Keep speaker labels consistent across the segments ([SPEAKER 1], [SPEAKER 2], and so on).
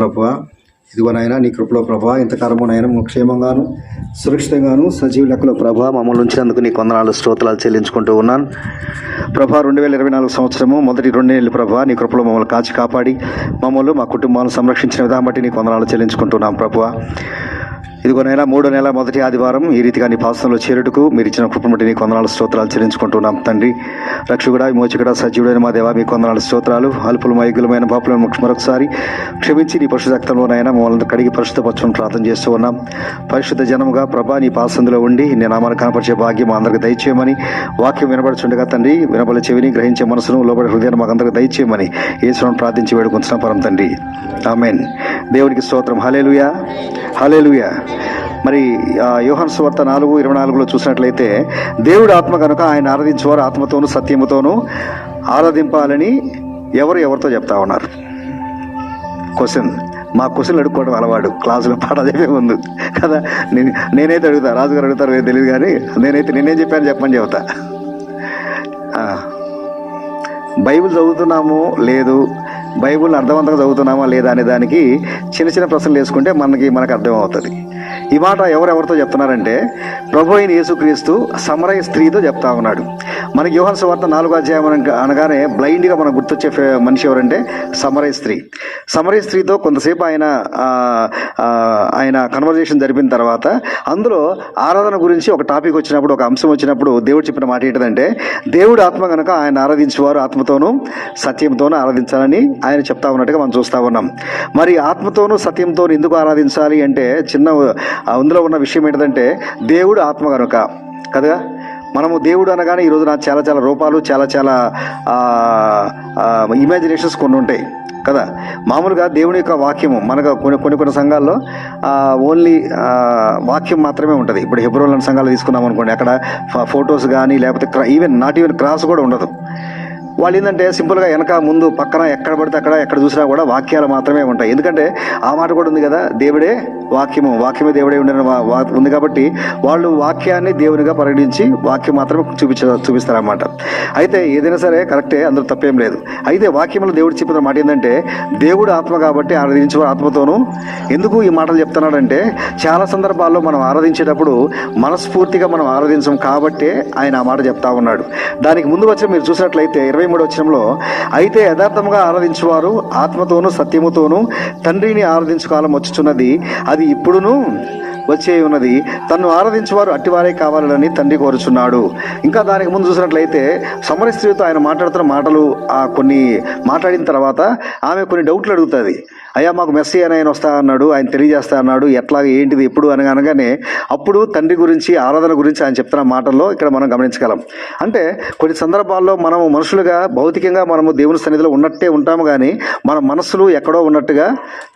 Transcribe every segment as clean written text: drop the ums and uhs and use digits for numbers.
[SPEAKER 1] ప్రభువా, ఇదిగో నాయన నీ కృపలో ప్రభా ఇంతకాలము నాయన క్షేమంగాను సురక్షితంగాను సజీవ లెక్కలో ప్రభా మమ్మల్ని ఉంచినందుకు నీ కొందనాలు స్తోత్రాలు చెల్లించుకుంటూ ఉన్నాను ప్రభా. 2024 సంవత్సరము మొదటి 2 నెలలు ప్రభా నీ కృపలో మమ్మల్ని కాచి కాపాడి మమ్మల్ని మా కుటుంబాలను సంరక్షించిన విధానం బట్టి నీ కొందనాలు చెల్లించుకుంటున్నాం ప్రభువా. ఇదిగోనైనా 3వ నెల మొదటి ఆదివారం ఈ రీతిగా నీ పాసంలో చేరుటకు మీరు ఇచ్చిన కృపను బట్టి నీ కొందనాలు స్తోత్రాలు చెల్లించుకుంటున్నాం తండ్రి. రక్షకుడా విమోచకుడా సజీవుడైన మా దేవా మీ కొందనాలు స్తోత్రాలు. అల్పులు మైగులమైన పాపులను మరొకసారి క్షమించి నీ పరిశుద్ధ రక్తంలోనైనా మమ్మల్ని కడిగి పరిశుద్ధపరచుని ప్రార్థన చేస్తూ ఉన్నాం. పరిశుద్ధ జనముగా ప్రభా నీ పాసందులో ఉండి నేను నామాన్ని కనపరిచే భాగ్యం మా అందరికి దయచేయమని, వాక్యం వినబడుచుండగా తండ్రి వినబల చెవిని గ్రహించే మనసును లోబడి హృదయాన్ని మాకు అందరికి దయచేయమని యేసుని ప్రార్థించి వేడుకుంటున్నాం పరం తండ్రి. ఆమేన్. దేవునికి స్తోత్రం. హల్లెలూయా, హల్లెలూయా. మరి యోహాను సువార్త 4:24 చూసినట్లయితే దేవుడు ఆత్మ కనుక ఆయన ఆరాధించేవారు ఆత్మతోనూ సత్యముతోనూ ఆరాధింపాలని ఎవరితో చెప్తా ఉన్నారు? క్వశ్చన్. మా క్వశ్చన్లు అడుక్కోవడం అలవాడు, క్లాసులో పాట చెప్పే ముందు కదా. నేనైతే అడుగుతా, రాజుగారు అడుగుతారు తెలియదు, కానీ నేనేం చెప్పాను చెప్పమని చెబుతా. బైబిల్ చదువుతున్నాము లేదు, బైబిల్ అర్థవంతంగా చదువుతున్నామా లేదా అనే దానికి చిన్న చిన్న ప్రశ్నలు వేసుకుంటే మనకు అర్థం అవుతుంది. ఈ మాట ఎవరెవరితో చెప్తున్నారంటే ప్రభు అయిన యేసుక్రీస్తు సమరయ స్త్రీతో చెప్తా ఉన్నాడు. మనకి యోహాను సువార్త 4వ అధ్యాయం అనగానే బ్లైండ్గా మనకు గుర్తొచ్చే మనిషి ఎవరంటే సమరయ స్త్రీ. సమరయ స్త్రీతో కొంతసేపు ఆయన కన్వర్జేషన్ జరిపిన తర్వాత అందులో ఆరాధన గురించి ఒక టాపిక్ వచ్చినప్పుడు, ఒక అంశం వచ్చినప్పుడు దేవుడు చెప్పిన మాట ఏంటంటే దేవుడు ఆత్మ కనుక ఆయన ఆరాధించేవారు ఆత్మతోనూ సత్యంతోనూ ఆరాధించాలని ఆయన చెప్తా ఉన్నట్టుగా మనం చూస్తూ ఉన్నాం. మరి ఆత్మతోనూ సత్యంతోనూ ఎందుకు ఆరాధించాలి అంటే అందులో ఉన్న విషయం ఏంటంటే దేవుడు ఆత్మ కనుక కదా. మనము దేవుడు అనగానే ఈరోజు నాకు చాలా చాలా రూపాలు, చాలా చాలా ఇమాజినేషన్స్ కొన్ని ఉంటాయి కదా. మామూలుగా దేవుని యొక్క వాక్యము మనకు కొన్ని సంఘాల్లో ఓన్లీ వాక్యం మాత్రమే ఉంటుంది. ఇప్పుడు హెబ్రోన్ సంఘాలు తీసుకున్నాం అనుకోండి, అక్కడ ఫొటోస్ కానీ లేకపోతే ఈవెన్ క్రాస్ కూడా ఉండదు. వాళ్ళు ఏంటంటే సింపుల్గా వెనక ముందు పక్కన ఎక్కడ పడితే ఎక్కడ చూసినా కూడా వాక్యాలు మాత్రమే ఉంటాయి. ఎందుకంటే ఆ మాట కూడా ఉంది కదా, దేవుడే వాక్యమే దేవుడే ఉంది కాబట్టి వాళ్ళు వాక్యాన్ని దేవునిగా పరిగణించి వాక్యం మాత్రమే చూపిస్తారన్నమాట. అయితే ఏదైనా సరే కరెక్టే, అందులో తప్పేం లేదు. అయితే వాక్యంలో దేవుడు చెప్పిన మాట ఏంటంటే దేవుడు ఆత్మ కాబట్టి ఆరాధించే ఆత్మతోనూ. ఎందుకు ఈ మాటలు చెప్తున్నాడంటే చాలా సందర్భాల్లో మనం ఆరాధించేటప్పుడు మనస్ఫూర్తిగా మనం ఆరాధించం కాబట్టి ఆయన ఆ మాట చెప్తా ఉన్నాడు. దానికి ముందు వచ్చి మీరు చూసినట్లయితే 23వ వచనంలో అయితే యథార్థముగా ఆరాధించువారు ఆత్మతోనూ సత్యముతోనూ తండ్రిని ఆరాధించు కాలం వచ్చుచున్నది, అది ఇప్పుడును వచ్చే ఉన్నది, తన్ను ఆరాధించేవారు అట్టివారే కావాలని తండ్రి కోరుచున్నాడు. ఇంకా దానికి ముందు చూసినట్లయితే సమరయ స్త్రీతో ఆయన మాట్లాడుతున్న మాటలు కొన్ని మాట్లాడిన తర్వాత ఆమె కొన్ని డౌట్లు అడుగుతుంది. అయ్యా మాకు మెస్సీయ ఆయన వస్తా అన్నాడు, ఆయన తెలియజేస్తా అన్నాడు, ఎట్లాగ ఏంటిది ఎప్పుడు అనగానే అప్పుడు తండ్రి గురించి ఆరాధన గురించి ఆయన చెప్తున్న మాటల్లో ఇక్కడ మనం గమనించగలం. అంటే కొన్ని సందర్భాల్లో మనము మనుషులుగా భౌతికంగా మనము దేవుని సన్నిధిలో ఉన్నట్టే ఉంటాము, కానీ మన మనసులు ఎక్కడో ఉన్నట్టుగా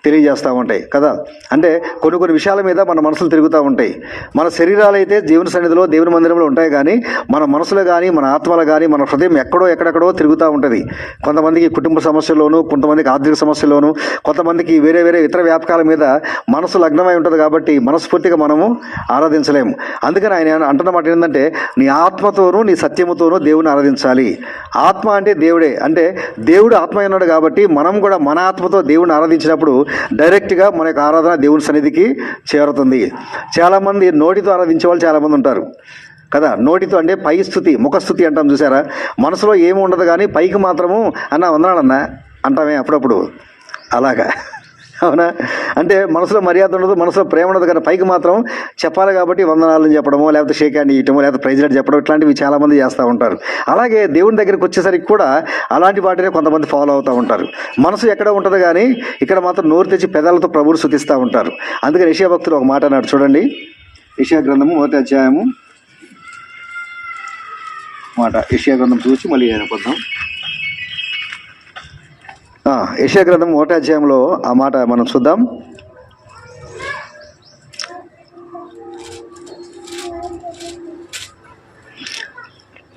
[SPEAKER 1] తెలియజేస్తూ ఉంటాయి కదా. అంటే కొన్ని విషయాల మీద మన మనసులు తిరుగుతూ ఉంటాయి. మన శరీరాలు అయితే దేవుని సన్నిధిలో దేవుని మందిరంలో ఉంటాయి, కానీ మన మనసులు కానీ మన ఆత్మలు కానీ మన హృదయం ఎక్కడెక్కడో తిరుగుతూ ఉంటుంది. కొంతమందికి కుటుంబ సమస్యల్లోనూ, కొంతమందికి ఆర్థిక సమస్యల్లోనూ, కొంతమందికి వేరే ఇతర వ్యాపకాల మీద మనసు లగ్నమై ఉంటుంది. కాబట్టి మనస్ఫూర్తిగా మనము ఆరాధించలేము. అందుకని ఆయన అంటున్న మాట ఏంటంటే నీ ఆత్మతోనూ నీ సత్యముతోనూ దేవుని ఆరాధించాలి. ఆత్మ అంటే దేవుడే, అంటే దేవుడు ఆత్మ ఉన్నాడు కాబట్టి మనం కూడా మన ఆత్మతో దేవుని ఆరాధించినప్పుడు డైరెక్ట్గా మన యొక్క ఆరాధన దేవుని సన్నిధికి చేరుతుంది. చాలామంది నోటితో ఆరాధించే వాళ్ళు చాలామంది ఉంటారు కదా. నోటితో అంటే పై స్థుతి, ముఖస్థుతి అంటాం చూసారా. మనసులో ఏమి ఉండదు, కానీ పైకి మాత్రము వందనాలన్నా అంటామే అప్పుడప్పుడు. అలాగా అవునా? అంటే మనసులో మర్యాద ఉండదు, మనసులో ప్రేమ ఉండదు, కానీ పైకి మాత్రం చెప్పాలి కాబట్టి వందనాలను చెప్పడమో, లేకపోతే షేక్ హ్యాండ్ ఇవ్వటమో, లేకపోతే ప్రైజ్ చెప్పడం, ఇట్లాంటివి చాలామంది చేస్తూ ఉంటారు. అలాగే దేవుని దగ్గరికి వచ్చేసరికి కూడా అలాంటి వాటినే కొంతమంది ఫాలో అవుతూ ఉంటారు. మనసు ఎక్కడ ఉంటుంది, కానీ ఇక్కడ మాత్రం నోరు తెచ్చి పెదాలతో ప్రభువుని స్తుతిస్తూ ఉంటారు. అందుకని యెషయా భక్తుడు ఒక మాట అన్నాడు చూడండి. యెషయా గ్రంథము 1వ అధ్యాయము మాట. యెషయా గ్రంథం చూసి మళ్ళీ అయిపోతాం. యెషయా గ్రంథం 1వ అధ్యాయంలో ఆ మాట మనం చూద్దాం.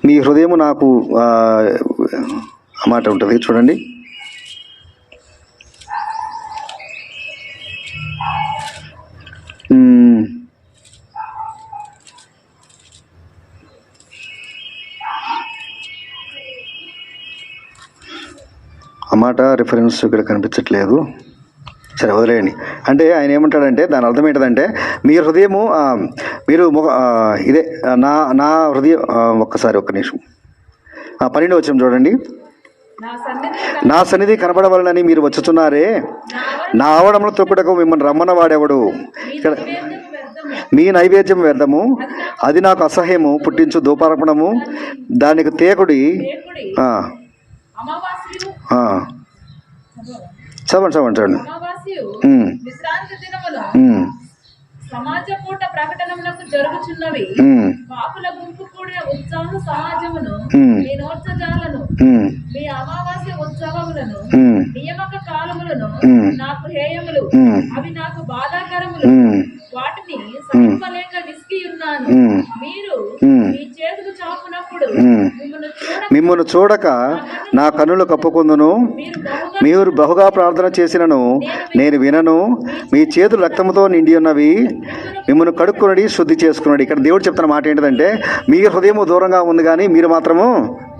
[SPEAKER 1] మీ హృదయము నాకు ఆ మాట ఉంటుంది చూడండి. ఆ మాట రిఫరెన్స్ ఇక్కడ కనిపించట్లేదు. సరే వదిలేయండి. అంటే ఆయన ఏమంటాడంటే దాని అర్థం ఏంటంటే మీ హృదయము మీరు ఇదే నా నా హృదయం ఒక్క నిమిషం 12వ వచనం చూడండి. నా సన్నిధి కనబడవలనని మీరు వచ్చుచున్నారే, నా ఆవడమును తొక్కుటకు మిమ్మల్ని రమ్మన్న వాడెవడు? ఇక్కడ మీ నైవేద్యం వ్యర్థము, అది నాకు అసహ్యము పుట్టించు ధూపార్పణము, దానికి తేకుడి. చదవండి.
[SPEAKER 2] సమాజ పూట ప్రకటనములకు జరుగుచున్నవి, పాపుల గుంపు కూడిన ఉత్సవ సమాజమును నేనోర్చజాలను. మీ అమావాస్య ఉత్సవములను నియమక కాలములను నాకు హేయములు, అవి నాకు బాధాకరములు. వాటిని సహింపలేక విసిగి ఉన్నాను. మీరు మీ చేతులు చాపునప్పుడు
[SPEAKER 1] మిమ్మల్ని చూడక నా కన్నులు కప్పుకుందును. మీరు బహుగా ప్రార్థన చేసినను నేను వినను. మీ చేతులు రక్తముతో నిండి ఉన్నవి, మిమ్మల్ని కడుక్కునడి శుద్ధి చేసుకున్నాడు. ఇక్కడ దేవుడు చెప్తున్న మాట ఏంటంటే మీ హృదయము దూరంగా ఉంది కానీ మీరు మాత్రము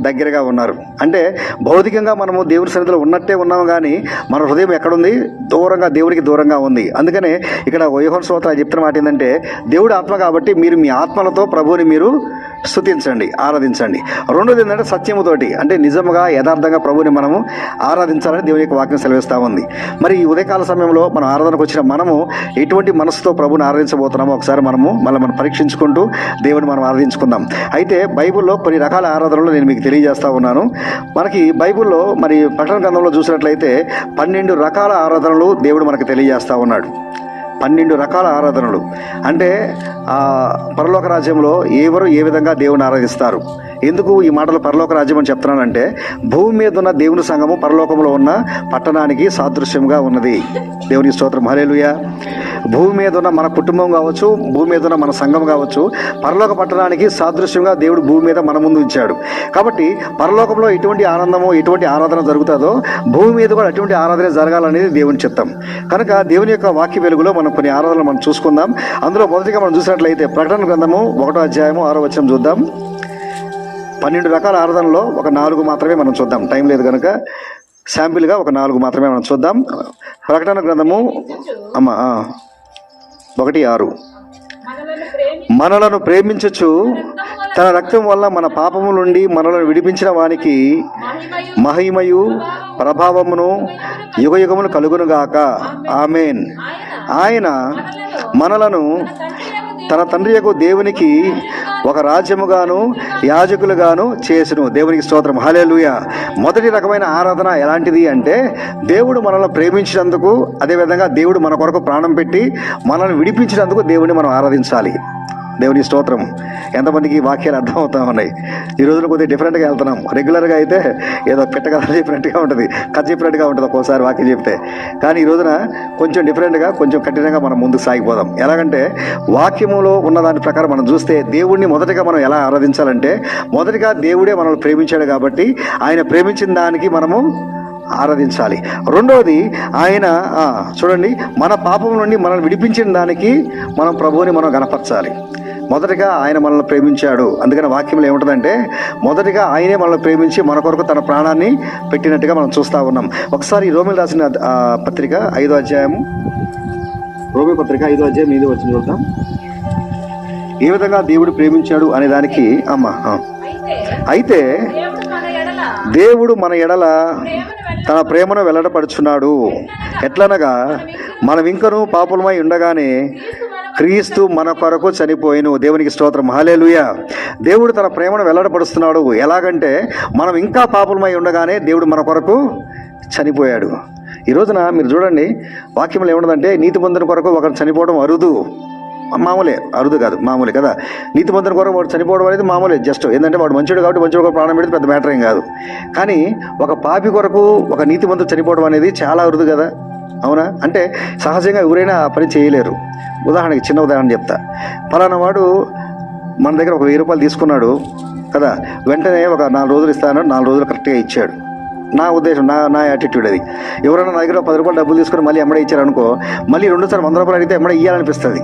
[SPEAKER 1] దగ్గరగా ఉన్నారు. అంటే భౌతికంగా మనము దేవుని సన్నిధిలో ఉన్నట్టే ఉన్నాము కానీ మన హృదయం ఎక్కడుంది? దూరంగా, దేవుడికి దూరంగా ఉంది. అందుకనే ఇక్కడ యోహాను స్తోత్రాలు చెప్తున్న మాట ఏంటంటే దేవుడు ఆత్మ కాబట్టి మీరు మీ ఆత్మలతో ప్రభువుని మీరు స్తుతించండి, ఆరాధించండి. రెండోది ఏంటంటే సత్యముతోటి, అంటే నిజముగా యథార్థంగా ప్రభువుని మనము ఆరాధించాలని దేవుని యొక్క వాక్యం సెలవిస్తూ ఉంది. మరి ఈ ఉదయకాల సమయంలో మనం ఆరాధనకు వచ్చిన మనము ఎటువంటి మనసుతో ప్రభువుని ఆరాధించబోతున్నామో ఒకసారి మనం పరీక్షించుకుంటూ దేవుని మనం ఆరాధించుకుందాం. అయితే బైబిల్లో కొన్ని రకాల ఆరాధనలు నేను మీకు తెలియజేస్తా ఉన్నాను. మనకి బైబిల్లో మరి ప్రకటన గ్రంథంలో చూసినట్లయితే 12 రకాల ఆరాధనలు దేవుడు మనకు తెలియజేస్తూ ఉన్నాడు. 12 రకాల ఆరాధనలు. అంటే పరలోక రాజ్యంలో ఎవరు ఏ విధంగా దేవుని ఆరాధిస్తారు? ఎందుకు ఈ మాటలు పరలోక రాజ్యం అని చెప్తున్నానంటే భూమి మీద ఉన్న దేవుని సంఘము పరలోకంలో ఉన్న పట్టణానికి సాదృశ్యంగా ఉన్నది. దేవుని స్తోత్రం, హల్లెలూయా. భూమి మీద ఉన్న మన కుటుంబం కావచ్చు, భూమి మీద ఉన్న మన సంఘం కావచ్చు, పరలోక పట్టణానికి సాదృశ్యంగా దేవుడు భూమి మీద మన ముందు ఉంచాడు. కాబట్టి పరలోకంలో ఎటువంటి ఆనందము, ఎటువంటి ఆరాధన జరుగుతుందో భూమి మీద కూడా అటువంటి ఆరాధన జరగాలనేది దేవుని చిత్తం. కనుక దేవుని యొక్క వాక్య వెలుగులో మనం కొన్ని ఆరాధనలు మనం చూసుకుందాం. అందులో మొదటిగా మనం చూసినట్లయితే ప్రకటన గ్రంథము 1వ అధ్యాయము 6వ వచనం చూద్దాం. 12 రకాల ఆరాధనలో ఒక 4 మాత్రమే మనం చూద్దాం, టైం లేదు కనుక శాంపిల్గా ఒక 4 మాత్రమే మనం చూద్దాం. ప్రకటన గ్రంథము 1:6 మనలను ప్రేమించుచు తన రక్తం వల్ల మన పాపము నుండి మనలను విడిపించిన వానికి మహిమయు ప్రభావమును యుగయుగమును కలుగునుగాక, ఆమేన్. ఆయన మనలను తన తండ్రియకు దేవునికి ఒక రాజ్యముగాను యాజకులుగాను చేసును. దేవునికి స్తోత్రం, హల్లెలూయా. మొదటి రకమైన ఆరాధన ఎలాంటిది అంటే దేవుడు మనల్ని ప్రేమించినందుకు, అదేవిధంగా దేవుడు మన కొరకు ప్రాణం పెట్టి మనల్ని విడిపించినందుకు దేవుడిని మనం ఆరాధించాలి. దేవుని స్తోత్రం. ఎంతమందికి ఈ వాక్యాలు అర్థమవుతా ఉన్నాయి? ఈ రోజున కొద్దిగా డిఫరెంట్గా వెళ్తున్నాం. రెగ్యులర్గా అయితే ఏదో పెట్టగా చెప్పినట్టుగా ఉంటుంది, కథ చెప్పినట్టుగా ఉంటుంది ఒక్కోసారి వాక్యం చెప్తే. కానీ ఈ రోజున కొంచెం డిఫరెంట్గా, కొంచెం కఠినంగా మనం ముందుకు సాగిపోదాం. ఎలాగంటే వాక్యములో ఉన్న దాని ప్రకారం మనం చూస్తే దేవుడిని మొదటిగా మనం ఎలా ఆరాధించాలంటే మొదటిగా దేవుడే మనల్ని ప్రేమించాడు కాబట్టి ఆయన ప్రేమించిన దానికి మనము ఆరాధించాలి. రెండవది ఆయన చూడండి, మన పాపం నుండి మనల్ని విడిపించిన దానికి మనం ప్రభువుని మనం గణపరచాలి. మొదటిగా ఆయన మనల్ని ప్రేమించాడు. అందుకని వాక్యంలో ఏముంటుందంటే మొదటిగా ఆయనే మనల్ని ప్రేమించి మన కొరకు తన ప్రాణాన్ని పెట్టినట్టుగా మనం చూస్తూ ఉన్నాం. ఒకసారి రోమిలు రాసిన పత్రిక 5వ అధ్యాయము, రోమి పత్రిక 5వ అధ్యాయం 8వ వచనం చూద్దాం. ఏ విధంగా దేవుడు ప్రేమించాడు అనే దానికి అయితే దేవుడు మన ఎడల తన ప్రేమను వెల్లడపరుచున్నాడు. ఎట్లనగా మనం ఇంకనూ పాపులమై ఉండగానే క్రీస్తు మన కొరకు చనిపోయిను. దేవునికి స్తోత్రం, హల్లెలూయా. దేవుడు తన ప్రేమను వెల్లడపరుస్తున్నాడు. ఎలాగంటే మనం ఇంకా పాపులమై ఉండగానే దేవుడు మన కొరకు చనిపోయాడు. ఈ రోజున మీరు చూడండి, వాక్యంలో ఏముండదంటే నీతిమంతుని కొరకు ఒకరు చనిపోవడం అరుదు, మామూలే, అరుదు కాదు, మామూలే కదా. నీతిమంతుని కొరకు వాడు చనిపోవడం అనేది మామూలే, జస్ట్ ఏంటంటే వాడు మంచుడు కాబట్టి మంచుడు కొరకు ప్రాణం పెడితే పెద్ద మ్యాటర్ ఏం కాదు. కానీ ఒక పాపి కొరకు ఒక నీతిమంతుడు చనిపోవడం అనేది చాలా అరుదు కదా, అవునా? అంటే సహజంగా ఎవరైనా ఆ పని చేయలేరు. ఉదాహరణకి చిన్న ఉదాహరణ చెప్తా. పలానా వాడు మన దగ్గర ఒక 1000 రూపాయలు తీసుకున్నాడు కదా, వెంటనే ఒక 4 రోజులు ఇస్తానని 4 రోజులు కరెక్ట్గా ఇచ్చాడు. నా ఉద్దేశం, నా యాటిట్యూడ్ అది. ఎవరైనా నా దగ్గర 10 రూపాయలు డబ్బులు తీసుకుని మళ్ళీ ఎమ్మడే ఇచ్చారు అనుకో, మళ్ళీ 2 సార్లు 100 రూపాయలు అడిగితే ఎమ్మడే ఇవ్వాలనిపిస్తుంది.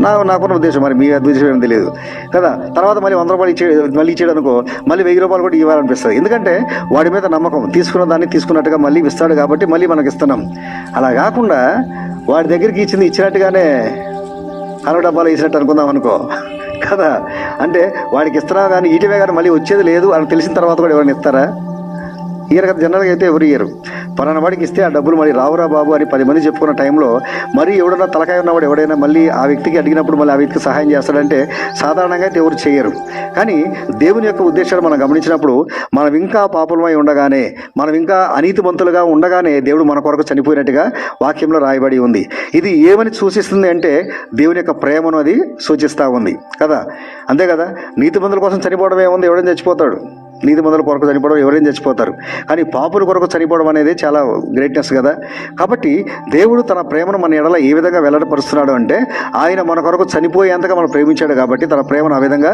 [SPEAKER 1] నాకున్న ఉద్దేశం, మరి మీ ఉద్దేశం ఏమో తెలియదు కదా. తర్వాత మళ్ళీ 100 రూపాయలు మళ్ళీ ఇచ్చాడు అనుకో, మళ్ళీ 1000 రూపాయలు కూడా ఇవ్వాలనిపిస్తుంది. ఎందుకంటే వాడి మీద నమ్మకం, తీసుకున్న దాన్ని తీసుకున్నట్టుగా మళ్ళీ ఇస్తాడు కాబట్టి మళ్ళీ మనకి ఇస్తున్నాం. అలా కాకుండా వాడి దగ్గరికి ఇచ్చినట్టుగానే 60 డబ్బాలు ఇచ్చినట్టు అనుకుందాం అనుకో కదా. అంటే వాడికి ఇస్తున్నావు కానీ ఈటివే కానీ మళ్ళీ వచ్చేది లేదు అని తెలిసిన తర్వాత కూడా ఎవరైనా ఇస్తారా? ఇయర్ కదా, జనరల్గా అయితే ఎవరు ఇయర్. పలానా వాడికి ఇస్తే ఆ డబ్బులు మళ్ళీ రావురా బాబు అని 10 మంది చెప్పుకున్న టైంలో మరి ఎవడన్నా తలకాయ ఉన్నవాడు ఎవడైనా మళ్ళీ ఆ వ్యక్తికి అడిగినప్పుడు మళ్ళీ ఆ వ్యక్తికి సహాయం చేస్తాడంటే సాధారణంగా అయితే ఎవరు చేయరు. కానీ దేవుని యొక్క ఉద్దేశాలు మనం గమనించినప్పుడు మనం ఇంకా పాపలమై ఉండగానే, మనం ఇంకా అనీతిమంతులుగా ఉండగానే దేవుడు మన కొరకు చనిపోయినట్టుగా వాక్యంలో రాయబడి ఉంది. ఇది ఏమని సూచిస్తుంది అంటే దేవుని యొక్క ప్రేమను అది సూచిస్తూ ఉంది కదా. అంతే కదా, నీతిమంతుల కోసం చనిపోవడం ఏముంది, ఎవడైనా చచ్చిపోతాడు. నీతిమంతుల కొరకు చనిపోవడం ఎవరైనా చచ్చిపోతారు, కానీ పాపుల కొరకు చనిపోవడం అనేది చాలా గ్రేట్నెస్ కదా. కాబట్టి దేవుడు తన ప్రేమను మన ఎడల ఏ విధంగా వెల్లడిపరుస్తున్నాడు అంటే ఆయన మన కొరకు చనిపోయేంతగా మనం ప్రేమించాడు కాబట్టి తన ప్రేమను ఆ విధంగా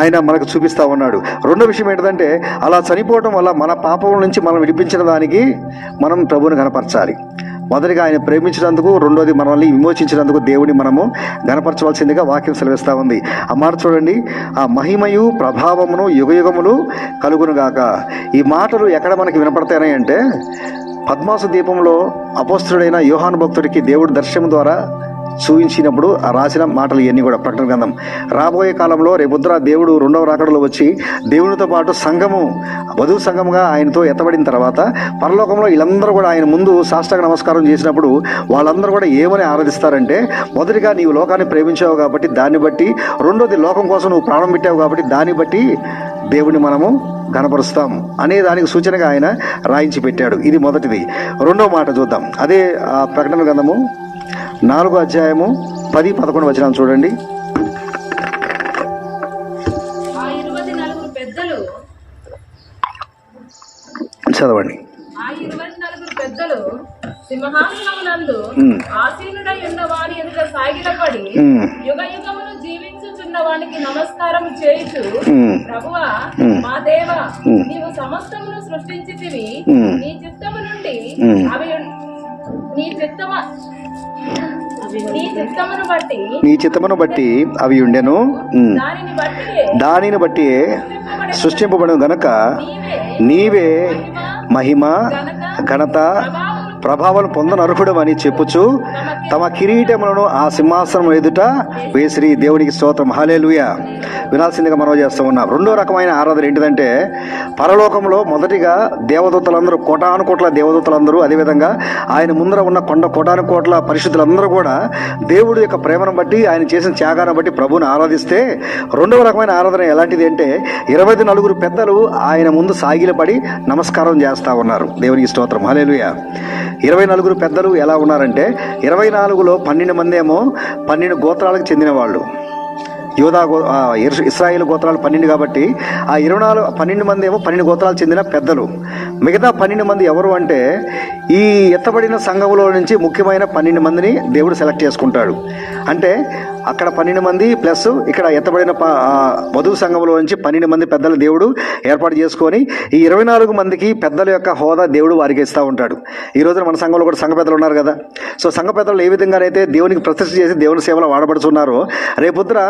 [SPEAKER 1] ఆయన మనకు చూపిస్తూ ఉన్నాడు. రెండో విషయం ఏంటంటే అలా చనిపోవడం వల్ల మన పాపం నుంచి మనం విడిపించిన దానికి మనం ప్రభువుని కనపరచాలి. మొదటిగా ఆయన ప్రేమించినందుకు, రెండోది మనల్ని విమోచించినందుకు దేవుని మనము గణపరచవలసిందిగా వాక్యం సెలవిస్తూ ఉంది. ఆ మాట చూడండి, ఆ మహిమయు ప్రభావమును యుగయుగములు కలుగునుగాక. ఈ మాటలు ఎక్కడ మనకి వినపడతాయని అంటే పద్మాసు దీపంలో అపోస్తుడైన యోహాను భక్తుడికి దేవుడు దర్శనం ద్వారా చూపించినప్పుడు ఆ రాసిన మాటలు ఇవన్నీ కూడా ప్రకటన గ్రంథం. రాబోయే కాలంలో రేపుద్ర దేవుడు రెండవ రాకడలో వచ్చి దేవునితో పాటు సంఘము, వధువు సంఘముగా ఆయనతో ఎత్తబడిన తర్వాత పరలోకంలో వీళ్ళందరూ కూడా ఆయన ముందు సాష్టాంగ నమస్కారం చేసినప్పుడు వాళ్ళందరూ కూడా ఏమని ఆరాధిస్తారంటే, మొదటిగా నీవు లోకాన్ని ప్రేమించావు కాబట్టి దాన్ని బట్టి, రెండోది లోకం కోసం నువ్వు ప్రాణం పెట్టావు కాబట్టి దాన్ని బట్టి దేవుని మనము గణపరుస్తాం అనే దానికి సూచనగా ఆయన రాయించి పెట్టాడు. ఇది మొదటిది. రెండో మాట చూద్దాం. అదే ప్రకటన గ్రంథము 4వ అధ్యాయము 10-11 వచనాలు చూడండి.
[SPEAKER 2] ఆ 24 పెద్దలు
[SPEAKER 1] చదవండి.
[SPEAKER 2] ఆ 24 పెద్దలు సింహాసనమునందు ఆసీనుడై ఉన్న వాని ఎదుట సాగిలపడి యుగ యుగములు జీవించుచున్న వానికి నమస్కారం చేయుచు, ప్రభువా మా దేవా, నీవు సమస్తమును సృష్టించితివి, నీ చిత్తము నుండి అవి నీ చిత్తమును బట్టి అవి ఉండెను, దానిని బట్టి సృష్టింపబడు గనక నీవే మహిమ ఘనత ప్రభావం పొందనర్హుడు అని చెప్పుచు తమ కిరీటములను ఆ సింహాసనం ఎదుట వేసిరి. దేవునికి స్తోత్రం, హల్లెలూయా. వినాల్సిందిగా మనం చేస్తూ ఉన్నాం. రెండో రకమైన ఆరాధన ఏంటిదంటే పరలోకంలో మొదటిగా దేవదూతలందరూ, కోటాను కోట్ల దేవదూతలందరూ, అదేవిధంగా ఆయన ముందర ఉన్న కోటాను కోట్ల పరిశుద్ధులందరూ కూడా దేవుడి యొక్క ప్రేమను బట్టి, ఆయన చేసిన త్యాగాన్ని బట్టి ప్రభువుని ఆరాధిస్తే, రెండవ రకమైన ఆరాధన ఎలాంటిది అంటే 24 పెద్దలు ఆయన ముందు సాగిలపడి నమస్కారం చేస్తూ ఉన్నారు. దేవునికి స్తోత్రం, హల్లెలూయా. 24 పెద్దలు ఎలా ఉన్నారంటే 24లో 12 మంది ఏమో 12 గోత్రాలకు చెందిన వాళ్ళు. ఇశ్రాయేలు గోత్రాలు 12 కాబట్టి ఆ 12 మంది ఏమో 12 గోత్రాలు చెందిన పెద్దలు. మిగతా 12 మంది ఎవరు అంటే ఈ ఎత్తబడిన సంఘములో నుంచి ముఖ్యమైన 12 మందిని దేవుడు సెలెక్ట్ చేసుకుంటాడు. అంటే అక్కడ 12 మంది ప్లస్ ఇక్కడ ఎత్తబడిన వధువు సంఘంలో నుంచి 12 మంది పెద్దలు దేవుడు ఏర్పాటు చేసుకొని ఈ 24 మందికి పెద్దల యొక్క హోదా దేవుడు వారికి ఇస్తూ ఉంటాడు. ఈ రోజున మన సంఘంలో కూడా సంఘ పెద్దలు ఉన్నారు కదా. సో సంఘ పెద్దలు ఏ విధంగానైతే దేవునికి ప్రతిష్ఠ చేసి దేవుని సేవలో వాడబడుతున్నారో, రేపొద్దున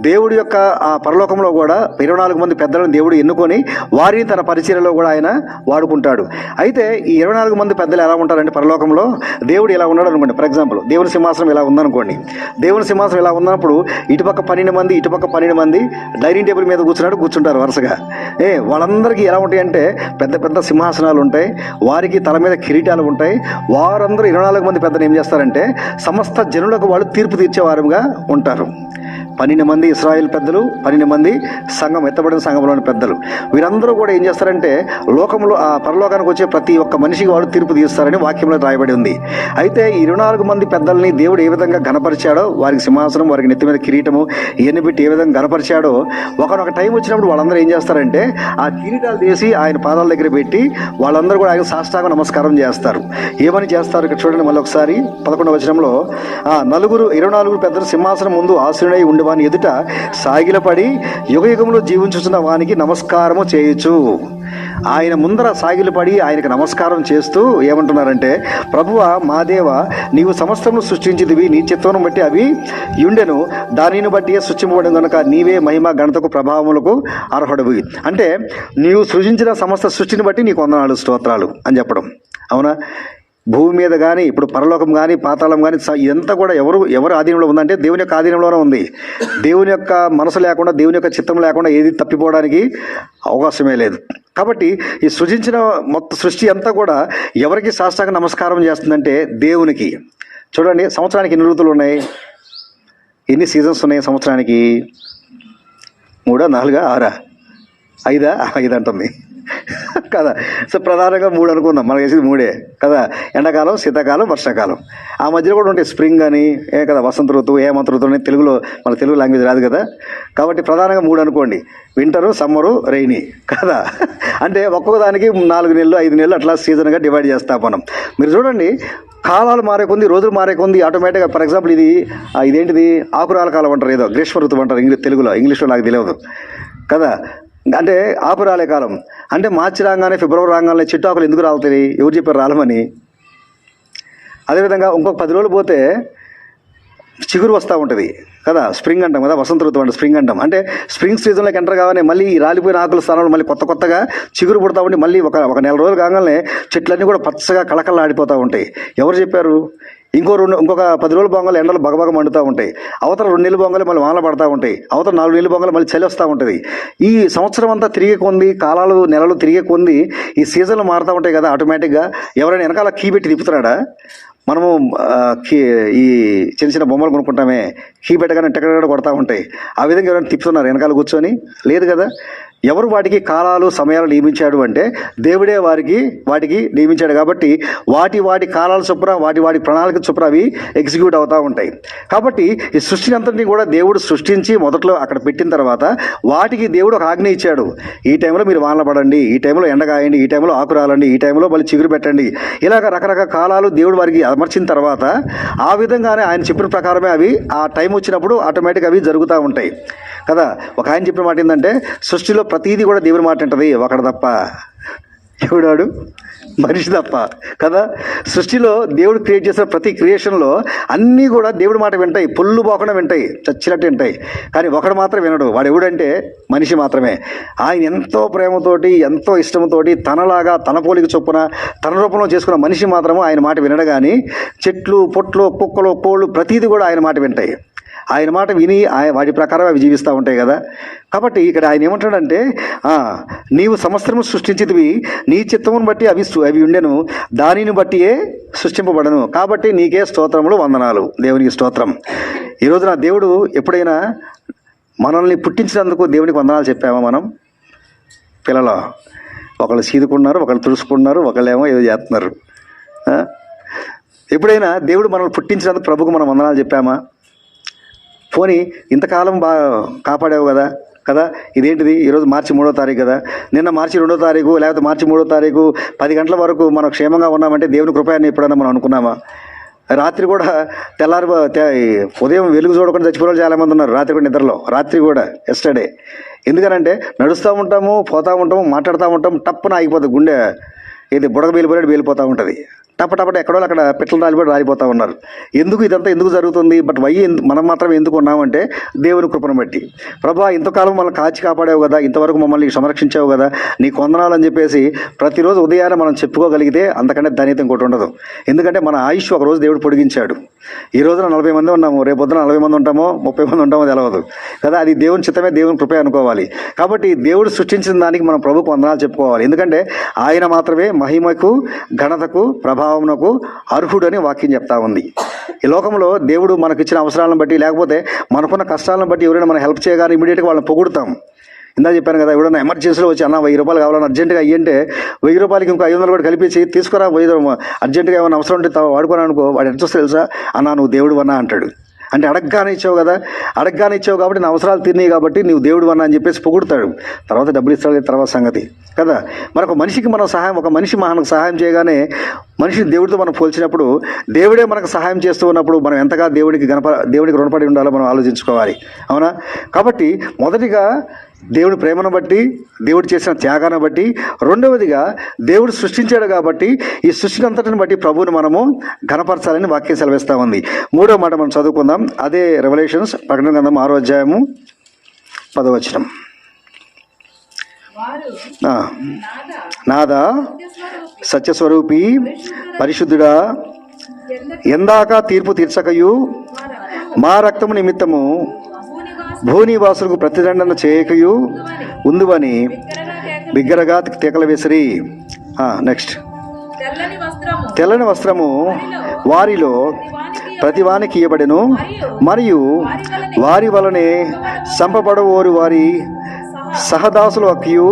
[SPEAKER 2] దేవుడి యొక్క ఆ పరలోకంలో కూడా 24 మంది పెద్దలను దేవుడు ఎన్నుకొని వారిని తన పరిచర్యలో కూడా ఆయన వాడుకుంటాడు. అయితే ఈ 24 మంది పెద్దలు ఎలా ఉంటారంటే పరలోకంలో దేవుడు ఎలా ఉన్నాడు అనుకోండి. ఫర్ ఎగ్జాంపుల్ దేవుని సింహాసనం ఎలా ఉందనుకోండి. దేవుని సింహాసనం ఎలా ఉన్నప్పుడు ఇటుపక్క 12 మంది, ఇటుపక్క 12 మంది డైనింగ్ టేబుల్ మీద కూర్చుంటారు వరుసగా. వాళ్ళందరికీ ఎలా ఉంటాయి అంటే పెద్ద పెద్ద సింహాసనాలు ఉంటాయి, వారికి తల మీద కిరీటాలు ఉంటాయి. వారందరూ 24 మంది పెద్దలు ఏం చేస్తారంటే సమస్త జనులకు వాళ్ళు తీర్పు తీర్చేవారుగా ఉంటారు. 12 మంది ఇశ్రాయేల్ పెద్దలు, 12 మంది సంఘం, ఎత్తబడిన సంఘంలోని పెద్దలు. వీరందరూ కూడా ఏం చేస్తారంటే లోకంలో ఆ పరలోకానికి వచ్చే ప్రతి ఒక్క మనిషికి వాళ్ళు తీర్పు తీస్తారని వాక్యంలో రాయబడి ఉంది. అయితే ఈ 24 మంది పెద్దల్ని దేవుడు ఏ విధంగా గణపరిచాడో, వారికి సింహాసనం, వారికి నెత్తి మీద కిరీటము ఇవన్నీ పెట్టి ఏ విధంగా గణపరిచాడో, ఒకనొక టైం వచ్చినప్పుడు వాళ్ళందరూ ఏం చేస్తారంటే ఆ కిరీటాలు తీసి ఆయన పాదాల దగ్గర పెట్టి వాళ్ళందరూ కూడా ఆయన సాష్టాంగ నమస్కారం చేస్తారు. ఏమని చేస్తారు ఇక్కడ చూడండి. మళ్ళీ ఒకసారి 11వ వచనంలో 24 పెద్దలు సింహాసనం ముందు ఆసీనుడై ఉండేవారు
[SPEAKER 1] వాని ఎదుట సాగిలపడి యుగయుగములో జీవించుచున్న వానికి నమస్కారము చేయొచ్చు. ఆయన ముందర సాగిలపడి ఆయనకు నమస్కారం చేస్తూ ఏమంటున్నారంటే, ప్రభువా మా దేవ, నీవు సమస్తమును సృష్టించిదివి, నీ చిత్తమును బట్టి అవి యుండెను, దానిని బట్టి సృష్టింపబడిన కనుక నీవే మహిమ ఘనతకు ప్రభావములకు అర్హుడివి. అంటే నీవు సృజించిన సమస్త సృష్టిని బట్టి నీకు వందనాలు స్తోత్రాలు అని చెప్పడం. అవునా? భూమి మీద కానీ ఇప్పుడు పరలోకం కానీ పాతాళం కానీ ఇదంతా కూడా ఎవరు ఆధీనంలో ఉందంటే దేవుని యొక్క ఆధీనంలోనే ఉంది. దేవుని యొక్క మనసు లేకుండా, దేవుని యొక్క చిత్తం లేకుండా ఏది తప్పిపోవడానికి అవకాశమే లేదు. కాబట్టి ఈ సృజించిన మొత్తం సృష్టి అంతా కూడా ఎవరికి సాష్టాంగ నమస్కారం చేస్తుందంటే దేవునికి. చూడండి, సంవత్సరానికి ఎన్ని ఋతువులు ఉన్నాయి, ఎన్ని సీజన్స్ ఉన్నాయి సంవత్సరానికి? 3, 4, 6, 5 అంటుంది కదా. సో ప్రధానంగా 3 అనుకుందాం, మనకు వేసేది 3 కదా. ఎండాకాలం, శీతాకాలం, వర్షాకాలం. ఆ మధ్యలో కూడా ఉంటాయి స్ప్రింగ్ అని కదా, వసంత ఋతువు, హేమంత ఋతువు అని తెలుగులో, మన తెలుగు లాంగ్వేజ్ రాదు కదా. కాబట్టి ప్రధానంగా 3 అనుకోండి, వింటరు, సమ్మరు, రైనీ కదా. అంటే ఒక్కొక్క దానికి 4 నెలలు 5 నెలలు అట్లా సీజన్గా డివైడ్ చేస్తాం మనం. మీరు చూడండి, కాలాలు మారే కొంది, రోజులు మారే కొంది ఆటోమేటిక్గా, ఫర్ ఎగ్జాంపుల్ ఇదేంటిది ఆకురాల కాలం అంటారు, ఏదో గ్రీష్మ ఋతువు అంటారు తెలుగులో, ఇంగ్లీష్లో నాకు తెలియదు కదా. అంటే ఆకురాలే కాలం అంటే మార్చి రాగానే, ఫిబ్రవరి రాగానే చెట్టు ఆకులు ఎందుకు రాలుతాయి? ఎవరు చెప్పారు రాలమని? అదేవిధంగా ఇంకొక 10 రోజులు పోతే చిగురు వస్తూ ఉంటుంది కదా, స్ప్రింగ్ అంటాం కదా, వసంత ఋతువు అంటే స్ప్రింగ్ అంటాం. అంటే స్ప్రింగ్ సీజన్లోకి ఎంటర్ కాగానే మళ్ళీ రాలిపోయిన ఆకుల స్థానంలో మళ్ళీ కొత్తగా చిగురు పుడతా ఉండి మళ్ళీ ఒక నెల రోజులు కాగానే చెట్లన్నీ కూడా పచ్చగా కళకళలాడిపోతూ ఉంటాయి. ఎవరు చెప్పారు? ఇంకొక 10 రోజులు బొంగలు ఎండలు బగబగ మండుతూ ఉంటాయి, అవతల 2 నెలలు బొంగలు మళ్ళీ వానలు పడతా ఉంటాయి, అవతల 4 నెలలు బొంగలు మళ్ళీ చలి వస్తూ ఉంటుంది. ఈ సంవత్సరం అంతా తిరిగే కొంది, కాలాలు నెలలు తిరిగే కొంది ఈ సీజన్లు మారుతూ ఉంటాయి కదా ఆటోమేటిక్గా. ఎవరైనా వెనకాల కీ పెట్టి తిప్పుతున్నాడా? మనము ఈ చిన్న చిన్న బొమ్మలు కొనుక్కుంటామే, కీ పెట్టగానే టెక్కడ కొడతా ఉంటాయి, ఆ విధంగా ఎవరైనా తిప్పుతున్నారు వెనకాల కూర్చొని? లేదు కదా. ఎవరు వాటికి కాలాలు సమయాలు నియమించాడు అంటే దేవుడే వాటికి నియమించాడు. కాబట్టి వాటి కాలాల చొప్పున, వాటి ప్రణాళిక చొప్పున అవి ఎగ్జిక్యూట్ అవుతూ ఉంటాయి. కాబట్టి ఈ సృష్టిని అంతటినీ కూడా దేవుడు సృష్టించి మొదట్లో అక్కడ పెట్టిన తర్వాత వాటికి దేవుడు ఒక ఆజ్ఞ ఇచ్చాడు. ఈ టైంలో మీరు వానలు పడండి, ఈ టైంలో ఎండ కాయండి, ఈ టైంలో ఆకు రాలండి, ఈ టైంలో మళ్ళీ చిగురు పెట్టండి, ఇలాగ రకరకాల కాలాలు దేవుడు వారికి అమర్చిన తర్వాత ఆ విధంగానే ఆయన చెప్పిన ప్రకారమే అవి ఆ టైం వచ్చినప్పుడు ఆటోమేటిక్గా అవి జరుగుతూ ఉంటాయి కదా. ఒక ఆయన చెప్పిన మాట ఏంటంటే, సృష్టిలో ప్రతీది కూడా దేవుని మాట ఉంటుంది, ఒకడు తప్ప, ఎవడాడు? మనిషి తప్ప కదా. సృష్టిలో దేవుడు క్రియేట్ చేసిన ప్రతి క్రియేషన్లో అన్నీ కూడా దేవుడి మాట వింటాయి, పొల్లు పోకుండా వింటాయి, చచ్చినట్టు వింటాయి. కానీ ఒకడు మాత్రం వినడు. వాడు ఎవడంటే మనిషి మాత్రమే. ఆయన ఎంతో ప్రేమతోటి, ఎంతో ఇష్టంతోటి, తనలాగా తన పోలిక చొప్పున తన రూపంలో చేసుకున్న మనిషి మాత్రము ఆయన మాట వినడు. కానీ చెట్లు, పొట్లు, కుక్కలు, కోళ్ళు ప్రతీది కూడా ఆయన మాట వింటాయి. ఆయన మాట విని వాటి ప్రకారం అవి జీవిస్తూ ఉంటాయి కదా. కాబట్టి ఇక్కడ ఆయన ఏమంటాడంటే, నీవు సమస్తము సృష్టించితివి, నీ చిత్తమును బట్టి అవి ఉండెను, దానిని బట్టియే సృష్టింపబడను, కాబట్టి నీకే స్తోత్రములు, వందనాలు. దేవునికి స్తోత్రం. ఈరోజు నా దేవుడు ఎప్పుడైనా మనల్ని పుట్టించినందుకు దేవునికి వందనాలు చెప్పామా మనం? పిల్లలు ఒకళ్ళు సీదుకున్నారు, ఒకళ్ళు తుడుచుకున్నారు, ఒకళ్ళేమో ఏదో చేస్తున్నారు. ఎప్పుడైనా దేవుడు మనల్ని పుట్టించినందుకు ప్రభుకు మనం వందనాలు చెప్పామా? పోనీ ఇంతకాలం బాగా కాపాడావు కదా. ఇదేంటిది ఈరోజు మార్చి 3వ తారీఖు కదా, నిన్న మార్చి 2వ తారీఖు లేకపోతే మార్చి 3వ తారీఖు 10 గంటల వరకు మనం క్షేమంగా ఉన్నామంటే దేవుని కృపయాన్ని ఎప్పుడైనా మనం అనుకున్నామా? రాత్రి కూడా ఉదయం వెలుగు చూడకుండా చచ్చిపోవడం చాలామంది ఉన్నారు. రాత్రి కూడా నిద్రలో, రాత్రి కూడా ఎస్టర్డే. ఎందుకనంటే నడుస్తూ ఉంటాము, పోతూ ఉంటాము, మాట్లాడుతూ ఉంటాము, టప్పున ఆగిపోతుంది గుండె, ఇది బుడగ బేలిపోతూ ఉంటుంది. టపటపట ఎక్కడో అక్కడ పెట్రోల్ రాలిపోతూ ఉన్నారు. ఇదంతా ఎందుకు జరుగుతుంది? బట్ మనం మాత్రం ఎందుకు ఉన్నామంటే దేవుని కృపను బట్టి. ప్రభా, ఇంతకాలం మనం కాచి కాపాడావు కదా, ఇంతవరకు మమ్మల్ని సంరక్షించావు కదా, నీకు వందనాలు అని చెప్పేసి ప్రతిరోజు ఉదయాన్నే మనం చెప్పుకోగలిగితే అంతకంటే ధన్యత ఇంకోటి ఉండదు. ఎందుకంటే మన ఆయుష్ ఒకరోజు దేవుడు పొడిగించాడు. ఈ రోజున 40 మంది ఉన్నాము, రేపు పొద్దున 40 మంది ఉంటామో 30 మంది ఉంటామో తెలియదు కదా. అది దేవుని చిత్తమే, దేవుని కృపే అనుకోవాలి. కాబట్టి దేవుడు సృష్టించిన దానికి మనం ప్రభుకు వందనాలు చెప్పుకోవాలి. ఎందుకంటే ఆయన మాత్రమే మహిమకు, ఘనతకు, ప్రభావమునకు అర్హుడని వాక్యం చెప్తా ఉంది. ఈ లోకంలో దేవుడు మనకిచ్చిన అవసరాలను బట్టి, లేకపోతే మనకున్న కష్టాలను బట్టి ఎవరైనా మనం హెల్ప్ చేయగానే ఇమీడియట్గా వాళ్ళని పొగుడుతాం. ఇందా చెప్పాను కదా, ఎవడన్నా ఎమర్జెన్సీలో వచ్చి అన్న 1000 రూపాయలు కావాలని అర్జెంటుగా అయ్యంటే 1000 రూపాయలకి ఇంకో 500 కూడా కలిపి తీసుకురా, అర్జెంటుగా ఏమైనా అవసరం ఉంటే వాడుకోను అనుకో, వాడు ఎంత వస్తే తెలుసా, అన్నా నువ్వు దేవుడు అన్నా అంటాడు. అంటే అడగగానే ఇచ్చావు కదా, అడగగానే ఇచ్చావు కాబట్టి నా అవసరాలు తిన్నాయి కాబట్టి నీవు దేవుడు అన్నా అని చెప్పేసి పొగుడతాడు. తర్వాత డబ్బులు ఇస్తాడు, తర్వాత సంగతి కదా. మరొక మనిషికి మనం సహాయం, ఒక మనిషి మనకు సహాయం చేయగానే మనిషిని దేవుడితో మనం పోల్చినప్పుడు దేవుడే మనకు సహాయం చేస్తూ ఉన్నప్పుడు మనం ఎంతగా దేవుడికి రుణపడి ఉండాలో మనం ఆలోచించుకోవాలి. అవునా? కాబట్టి మొదటిగా దేవుడి ప్రేమను బట్టి, దేవుడు చేసిన త్యాగాన్ని బట్టి, రెండవదిగా దేవుడు సృష్టించాడు కాబట్టి ఈ సృష్టిని అంతటిని బట్టి ప్రభువుని మనము ఘనపరచాలని వాక్యం సెలవిస్తూ ఉంది. మూడో మాట మనం చదువుకుందాం. అదే రెవల్యూషన్స్ ప్రకటన గ్రంథం 6వ అధ్యాయము 10వ వచనం. నాదా సత్యస్వరూపి పరిశుద్ధుడా, ఎందాక తీర్పు తీర్చకయు మా రక్తము నిమిత్తము భూనివాసులకు ప్రతిదండన చేయకయు ఉందువని బిగ్గరగా కేకలు వేసిరి. నెక్స్ట్, తెల్లని వస్త్రము వారిలో ప్రతివానికి ఇయ్యబడెను, మరియు వారి వలనే చంపబడవోరు వారి సహదాసుల యొక్కయు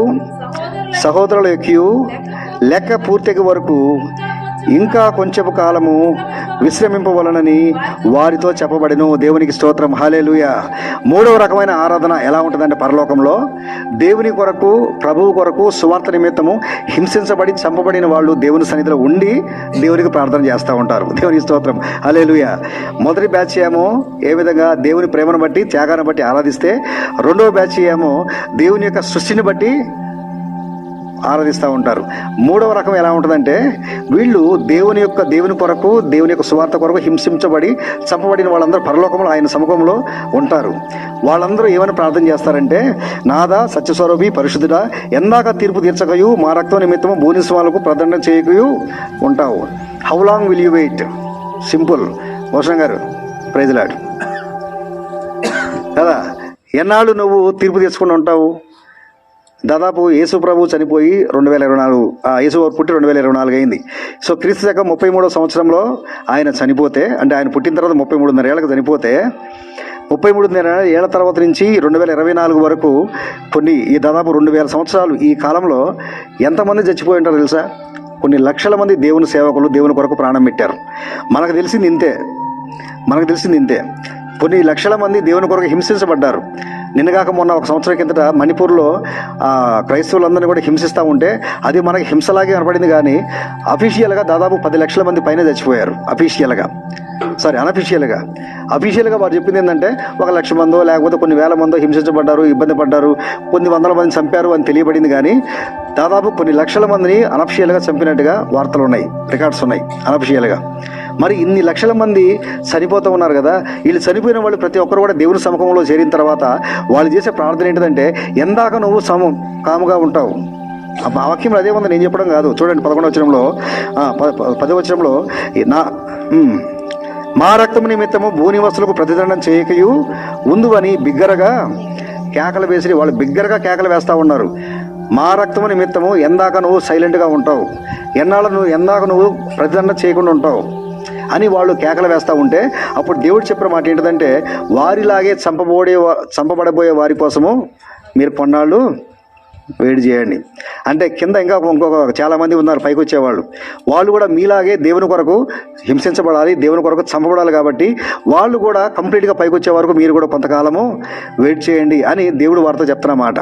[SPEAKER 1] సహోదరుల యొక్కయు లెక్క పూర్తిగా వరకు ఇంకా కొంచెపు కాలము విశ్రమింపవలనని వారితో చెప్పబడెను. దేవునికి స్తోత్రం, హల్లెలూయా. మూడవ రకమైన ఆరాధన ఎలా ఉంటుందంటే, పరలోకంలో దేవుని కొరకు, ప్రభువు కొరకు సువార్త నిమిత్తము హింసించబడి చంపబడిన వాళ్ళు దేవుని సన్నిధిలో ఉండి దేవునికి ప్రార్థన చేస్తూ ఉంటారు. దేవునికి స్తోత్రం, హల్లెలూయా. మొదటి బ్యాచ్ ఏమో ఏ విధంగా దేవుని ప్రేమను బట్టి, త్యాగాన్ని బట్టి ఆరాధిస్తే, రెండవ బ్యాచ్ ఏమో దేవుని యొక్క సృష్టిని బట్టి ఆరాధిస్తూ ఉంటారు. మూడవ రకం ఎలా ఉంటుందంటే, వీళ్ళు దేవుని కొరకు, దేవుని యొక్క సువార్త కొరకు హింసించబడి చంపబడిన వాళ్ళందరూ పరలోకంలో ఆయన సముఖంలో ఉంటారు. వాళ్ళందరూ ఏమని ప్రార్థన చేస్తారంటే, నాదా సత్యస్వరూపి పరిశుద్ధుడా, ఎందాక తీర్పు తీర్చకయు మా రక్తం నిమిత్తము భూనిస్వాలకు ప్రదండం చేయకయు ఉంటావు. How long will you wait? Simple. Bhushan గారు, ప్రైజ్ లార్డ్ కదా. ఎన్నాళ్ళు నువ్వు తీర్పు తీర్చుకుని ఉంటావు? దాదాపు యేసు ప్రభు చనిపోయి 2024, యేసు పుట్టి 2024 అయింది. సో క్రీస్తు శకం 33వ సంవత్సరంలో ఆయన చనిపోతే, అంటే ఆయన పుట్టిన తర్వాత 33.5 ఏళ్ళకి చనిపోతే, 33.5 ఏళ్ల తర్వాత నుంచి 2024 వరకు ఈ దాదాపు 2000 సంవత్సరాలు ఈ కాలంలో ఎంతమంది చచ్చిపోయి ఉంటారో తెలుసా? కొన్ని లక్షల మంది దేవుని సేవకులు దేవుని కొరకు ప్రాణం పెట్టారు. మనకు తెలిసింది ఇంతే. కొన్ని లక్షల మంది దేవుని కొరకు హింసించబడ్డారు. నిన్నగాక మొన్న ఒక సంవత్సరం కిందట మణిపూర్లో క్రైస్తవులందరినీ కూడా హింసిస్తూ ఉంటే అది మనకి హింసలాగే కనపడింది, కానీ అఫీషియల్గా దాదాపు 10 లక్షల మంది పైన చచ్చిపోయారు. అఫీషియల్గా వారు చెప్పింది ఏంటంటే 1 లక్ష మందో లేకపోతే కొన్ని వేల మందో హింసించబడ్డారు, ఇబ్బంది పడ్డారు, కొన్ని వందల మంది చంపారు అని తెలియబడింది. కానీ దాదాపు కొన్ని లక్షల మందిని అనఫిషియల్గా చంపినట్టుగా వార్తలు ఉన్నాయి, రికార్డ్స్ ఉన్నాయి అనఫిషియల్గా. మరి ఇన్ని లక్షల మంది చనిపోతూ ఉన్నారు కదా. వీళ్ళు చనిపోయిన వాళ్ళు ప్రతి ఒక్కరు కూడా దేవుని సముఖంలో చేరిన తర్వాత వాళ్ళు చేసే ప్రార్థన ఏంటిదంటే, ఎందాక నువ్వు కాముగా ఉంటావు. ఆ వాక్యంలో అదే ఉంది, నేను చెప్పడం కాదు. చూడండి 11వ వచనంలో, 10వ వచనంలో, మా రక్తము నిమిత్తము భూనివాసులకు ప్రతిదండం చేయకయు ఉందువని బిగ్గరగా కేకలు వేసి, వాళ్ళు బిగ్గరగా కేకలు వేస్తూ ఉన్నారు. మా రక్తము నిమిత్తము ఎందాక నువ్వు సైలెంట్గా ఉంటావు, ఎందాక నువ్వు ప్రతిదండం చేయకుండా ఉంటావు అని వాళ్ళు కేకలు వేస్తూ ఉంటే, అప్పుడు దేవుడు చెప్పిన మాట ఏంటిదంటే, వారిలాగే చంపబడబోయే వారి కోసము మీరు కొన్నాళ్ళు వెయిట్ చేయండి. అంటే కింద ఇంకొక చాలామంది ఉన్నారు పైకి వచ్చేవాళ్ళు. వాళ్ళు కూడా మీలాగే దేవుని కొరకు హింసించబడాలి, దేవుని కొరకు చంపబడాలి. కాబట్టి వాళ్ళు కూడా కంప్లీట్గా పైకి వచ్చే వరకు మీరు కూడా కొంతకాలము వెయిట్ చేయండి అని దేవుడు వారితో చెప్తున్నమాట.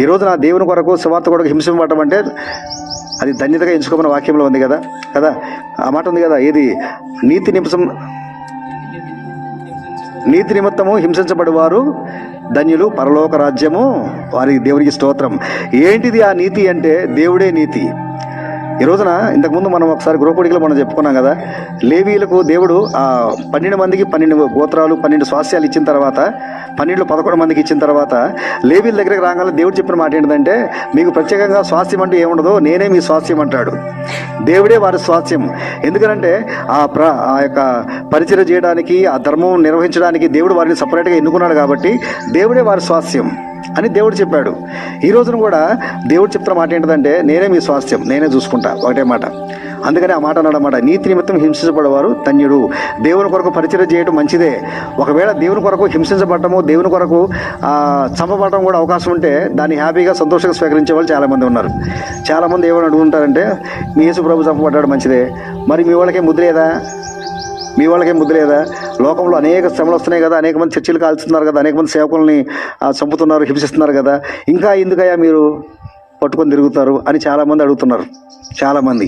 [SPEAKER 1] ఈరోజు నా దేవుని కొరకు, సువార్త కొరకు హింసించబడటం అంటే అది ధన్యతగా ఎంచుకోమని వాక్యంలో ఉంది కదా. ఆ మాట ఉంది కదా, ఏది? నీతి నిమిత్తము హింసించబడేవారు ధన్యులు, పరలోక రాజ్యము వారి. దేవునికి స్తోత్రం. ఏంటిది ఆ నీతి అంటే? దేవుడే నీతి. ఈ రోజున ఇంతకుముందు మనం ఒకసారి గృహపూడికలో మనం చెప్పుకున్నాం కదా, లేవీలకు దేవుడు 12 మందికి 12 గోత్రాలు 12 స్వాస్యాలు ఇచ్చిన తర్వాత, 12 11 మందికి ఇచ్చిన తర్వాత, లేవీల దగ్గరికి రాగానే దేవుడు చెప్పిన మాట ఏంటంటే, మీకు ప్రత్యేకంగా స్వాస్థ్యం అంటూ ఏముండదో, నేనే మీ స్వాస్థ్యం అంటాడు. దేవుడే వారి స్వాస్థ్యం. ఎందుకంటే ఆ యొక్క పరిచర్య చేయడానికి, ఆ ధర్మం నిర్వహించడానికి దేవుడు వారిని సపరేట్గా ఎన్నుకున్నాడు కాబట్టి దేవుడే వారి స్వాస్థ్యం అని దేవుడు చెప్పాడు. ఈ రోజున కూడా దేవుడు చెప్తున్న మాట ఏంటంటే, నేనే మీ స్వాస్థ్యం, నేనే చూసుకుంటా, ఒకటే మాట. అందుకని ఆ మాట అన్నాడన్నమాట, నీతి నిమిత్తం హింసించబడేవారు ధన్యుడు. దేవుని కొరకు పరిచర్య చేయడం మంచిదే. ఒకవేళ దేవుని కొరకు హింసించబడటము, దేవుని కొరకు చంపబడటం కూడా అవకాశం ఉంటే దాన్ని హ్యాపీగా సంతోషంగా స్వీకరించే వాళ్ళు చాలామంది ఉన్నారు. చాలామంది ఏమని అడుగుంటారంటే, మీ యేసు ప్రభు చంపబడ్డాడు మంచిదే, మరి మీ వాళ్ళకే ముద్రేదా, మీ వాళ్ళకేం బుద్ధి లేదా? లోకంలో అనేక శ్రమలు వస్తున్నాయి కదా, అనేక మంది చర్చిలు కాల్చుతున్నారు కదా, అనేక మంది సేవకుల్ని చంపుతున్నారు, హింసిస్తున్నారు కదా, ఇంకా ఎందుకయ్యా మీరు పట్టుకొని తిరుగుతారు అని చాలామంది అడుగుతున్నారు. చాలామంది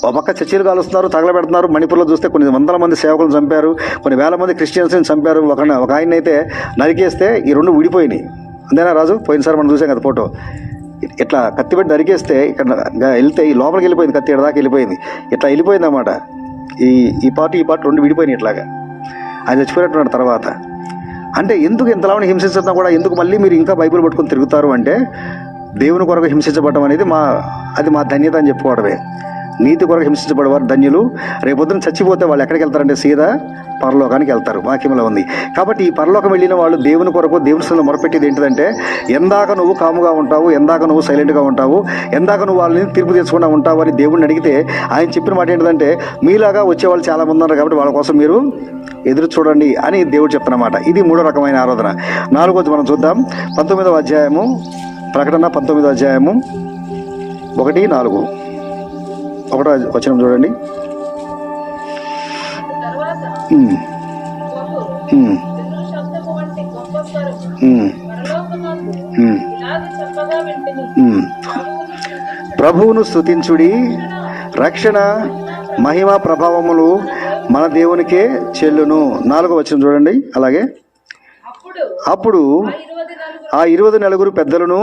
[SPEAKER 1] ఒక పక్క చర్చిలు కాలుస్తున్నారు, తగలబెడుతున్నారు. మణిపూర్లో చూస్తే కొన్ని వందల మంది సేవకులను చంపారు, కొన్ని వేల మంది క్రిస్టియన్స్ని చంపారు. ఒక ఆయన అయితే నరికేస్తే ఈ రెండు విడిపోయినాయి. అంతేనా రాజు? పోయినసారి మనం చూసాం కదా ఫోటో. ఇట్లా కత్తి పెట్టి నరికేస్తే ఇక్కడ వెళ్తే ఈ లోపలికి వెళ్ళిపోయింది, కత్తి ఎడదాకా వెళ్ళిపోయింది. ఇట్లా వెళ్ళిపోయింది అన్నమాట. ఈ పార్ట్ రెండు విడిపోయినాయి ఇట్లాగా. ఆయన చచ్చిపోయినట్టున్నాడు తర్వాత. అంటే ఎందుకు ఇంతలాగా హింసించడం కూడా ఎందుకు మళ్ళీ మీరు ఇంకా బైబిల్ పట్టుకొని తిరుగుతారు అంటే, దేవుని కొరకు హింసించబడటం అనేది అది మా ధన్యత అని చెప్పుకోవడమే. నీతి కొరకు హింసించబడేవారు ధన్యులు. రేపొద్దున చచ్చిపోతే వాళ్ళు ఎక్కడికి వెళ్తారంటే సీదా పరలోకానికి వెళ్తారు. వాక్యంలో ఉంది. కాబట్టి ఈ పరలోకం వెళ్ళిన వాళ్ళు దేవుని కొరకు దేవుని సన్నిధిలో మొరపెట్టేది ఏంటిదంటే, ఎందాక నువ్వు కాముగా ఉంటావు, ఎందాక నువ్వు సైలెంట్గా ఉంటావు, ఎందాక నువ్వు వాళ్ళని తీర్పు తీర్చకుండా ఉంటావు అని దేవుడిని అడిగితే ఆయన చెప్పిన మాట ఏంటిదంటే, మీలాగా వచ్చేవాళ్ళు చాలామంది ఉన్నారు కాబట్టి వాళ్ళ కోసం మీరు ఎదురు చూడండి అని దేవుడు చెప్తున్నమాట. ఇది మూడో రకమైన ఆరాధన. నాలుగోది మనం చూద్దాం. 19వ అధ్యాయము, ప్రకటన 19వ అధ్యాయము 1-4 ఒకటో వచనం చూడండి. ప్రభువును స్తుతించుడి, రక్షణ మహిమ ప్రభావములు మన దేవునికే చెల్లును. 4వ వచనం చూడండి. అలాగే అప్పుడు ఆ 24 పెద్దలను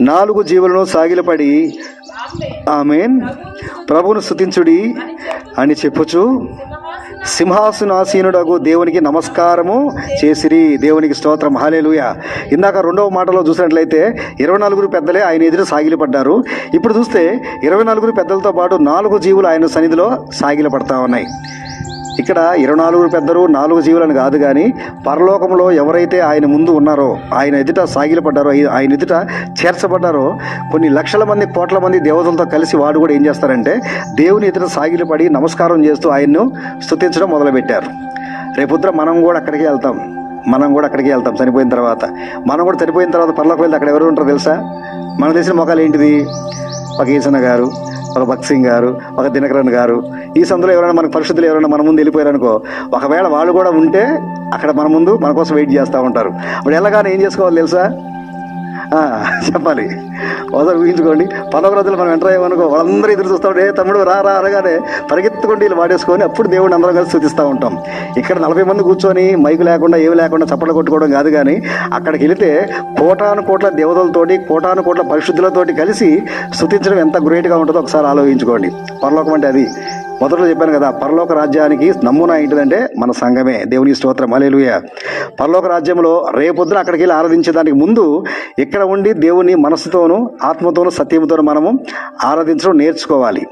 [SPEAKER 1] 4 జీవులను సాగిలపడి ఆమేన్ ప్రభువును స్తుతించుడి అని చెప్పుచు సింహాసనాసీనుడగు దేవునికి నమస్కారము చేసిరి. దేవునికి స్తోత్రం, హల్లెలూయా. ఇందాక రెండవ మాటలో చూసినట్లయితే 24 పెద్దలే ఆయన ఎదురు సాగిలపడ్డారు. ఇప్పుడు చూస్తే 24 పెద్దలతో పాటు 4 జీవులు ఆయన సన్నిధిలో సాగిలపడతా ఉన్నాయి. ఇక్కడ 24 పెద్దలు 4 జీవులను కాదు, కానీ పరలోకంలో ఎవరైతే ఆయన ముందు ఉన్నారో, ఆయన ఎదుట సాగిలపడ్డారో, ఆయన ఎదుట చేర్చబడ్డారో, కొన్ని లక్షల మంది కోట్ల మంది దేవతలతో కలిసి వాడు కూడా ఏం చేస్తారంటే దేవుని ఎదుట సాగిలపడి నమస్కారం చేస్తూ ఆయన్ను స్తుతించడం మొదలుపెట్టారు. రేపొద్దున మనం కూడా అక్కడికి వెళ్తాం. చనిపోయిన తర్వాత పరలోకం వెళ్తే అక్కడ ఎవరు ఉంటారో తెలుసా? మనకు తెలిసిన మొఖాలు ఏంటిది? ఒక ఈసన్న గారు, ఒక భక్త్ సింగ్ గారు, ఒక దినకరన్ గారు. ఈ సందులో ఎవరైనా మనకు పరిశుద్ధులు ఎవరైనా మన ముందు వెళ్ళిపోయారనుకో, ఒకవేళ వాళ్ళు కూడా ఉంటే అక్కడ మన కోసం వెయిట్ చేస్తూ ఉంటారు. అప్పుడు వెళ్ళగానే ఏం చేసుకోవాలి తెలుసా? చెప్పాలి. ఒకసారి ఊహించుకోండి, 11 రోజులు మనం ఎంటర్ అయ్యామనుకో, వాళ్ళందరూ ఎదురు చూస్తూ ఉంటే తమ్ముడు రా అనగానే పరిగెత్తుకుంటూ వీళ్ళు వాడేసుకొని అప్పుడు దేవుడిని అందరం కలిసి స్తుతిస్తూ ఉంటాం. ఇక్కడ 40 మంది కూర్చొని మైకు లేకుండా ఏమి లేకుండా చప్పట్లు కొట్టుకోవడం కాదు, కానీ అక్కడికి వెళితే కోటాను కోట్ల దేవతలతోటి, కోటాను కోట్ల పరిశుద్ధులతోటి కలిసి స్తుతించడం ఎంత గ్రేట్గా ఉంటుందో ఒకసారి ఆలోచించుకోండి. పరలోకం అంటే అది. మొదట్లో చెప్పాను కదా, పరలోక రాజ్యానికి నమూనా ఏంటిదంటే మన సంఘమే. దేవుని స్తోత్రం, హల్లెలూయా. పరలోక రాజ్యంలో రేపొద్దున అక్కడికి వెళ్ళి ఆరాధించడానికి ముందు ఇక్కడ ఉండి దేవుని మనసుతోనూ ఆత్మతోనూ సత్యంతోనూ మనము ఆరాధించడం నేర్చుకోవాలి